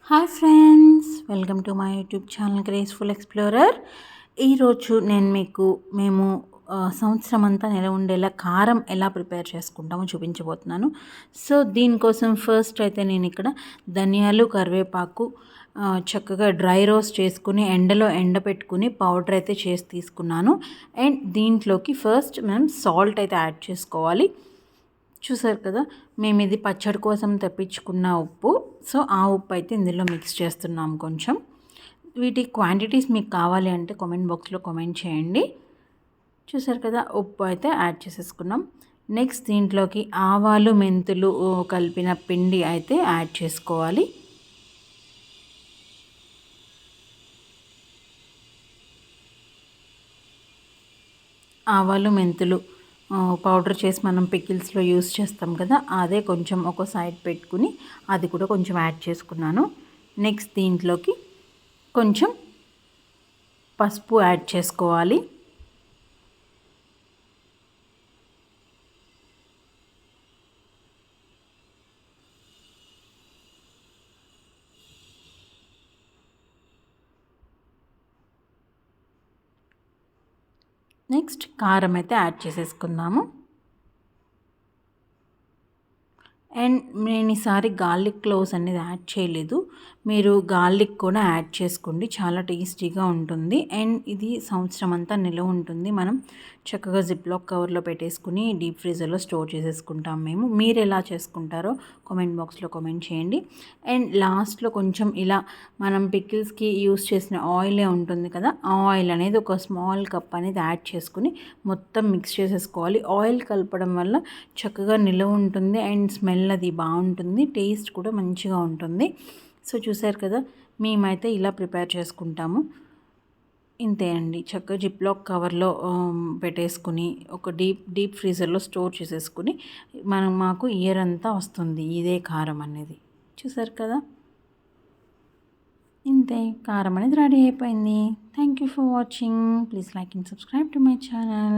Hi friends, welcome to my YouTube channel graceful explorer. ఈరోజు నేను మేము సంవత్సరం అంతా నిల ఉండేలా కారం ఎలా ప్రిపేర్ చేసుకుంటామో చూపించబోతున్నాను. సో దీనికోసం ఫస్ట్ అయితే నేను ఇక్కడ ధనియాలు, కరివేపాకు చక్కగా డ్రై రోస్ట్ చేసుకుని ఎండలో ఎండబెట్టుకుని పౌడర్ అయితే చేసి తీసుకున్నాను. అండ్ దీంట్లోకి ఫస్ట్ మనం సాల్ట్ అయితే యాడ్ చేసుకోవాలి. చూసారు కదా, మేము ఇది పచ్చడి కోసం తెప్పించుకున్న ఉప్పు. సో ఆ ఉప్పు అయితే ఇందులో మిక్స్ చేస్తున్నాం కొంచెం. వీటి క్వాంటిటీస్ మీకు కావాలి అంటే కామెంట్ బాక్స్లో కామెంట్ చేయండి. చూసారు కదా, ఉప్పు అయితే యాడ్ చేసేసుకున్నాం. నెక్స్ట్ దీంట్లోకి ఆవాలు, మెంతులు కలిపిన పిండి అయితే యాడ్ చేసుకోవాలి. ఆవాలు, మెంతులు పౌడర్ చేసి మనం పికిల్స్లో యూస్ చేస్తాం కదా, అదే కొంచెం ఒక సైడ్ పెట్టుకుని అది కూడా కొంచెం యాడ్ చేసుకున్నాను. నెక్స్ట్ దీంట్లోకి కొంచెం పసుపు యాడ్ చేసుకోవాలి. నెక్స్ట్ కారం అయితే యాడ్ చేసేసుకుందాము. అండ్ నేను ఈసారి గార్లిక్ క్లోవ్స్ అనేది యాడ్ చేయలేదు. మీరు గార్లిక్ కూడా యాడ్ చేసుకోండి, చాలా టేస్టీగా ఉంటుంది. అండ్ ఇది సంవత్సరం అంతా నిల్వ ఉంటుంది. మనం చక్కగా జిప్లాక్ కవర్లో పెట్టేసుకుని డీప్ ఫ్రీజర్లో స్టోర్ చేసేసుకుంటాం. మీరు ఎలా చేసుకుంటారో కామెంట్ బాక్స్లో కామెంట్ చేయండి. అండ్ లాస్ట్లో కొంచెం ఇలా మనం పికిల్స్కి యూస్ చేసిన ఆయిలే ఉంటుంది కదా, ఆ ఆయిల్ అనేది ఒక స్మాల్ కప్ అనేది యాడ్ చేసుకుని మొత్తం మిక్స్ చేసేసుకోవాలి. ఆయిల్ కలపడం వల్ల చక్కగా నిల్వ ఉంటుంది అండ్ స్మెల్ అది బాగుంటుంది, టేస్ట్ కూడా మంచిగా ఉంటుంది. సో చూసారు కదా, మేమైతే ఇలా ప్రిపేర్ చేసుకుంటాము. ఇంతే అండి, చక్కగా జిప్లాక్ కవర్లో పెట్టేసుకుని ఒక డీప్ ఫ్రీజర్లో స్టోర్ చేసేసుకుని మాకు ఇయర్ అంతా వస్తుంది ఇదే కారం అనేది. చూసారు కదా, ఇంతే, కారం అనేది రెడీ అయిపోయింది. Thank you for watching. Please like and subscribe to my channel.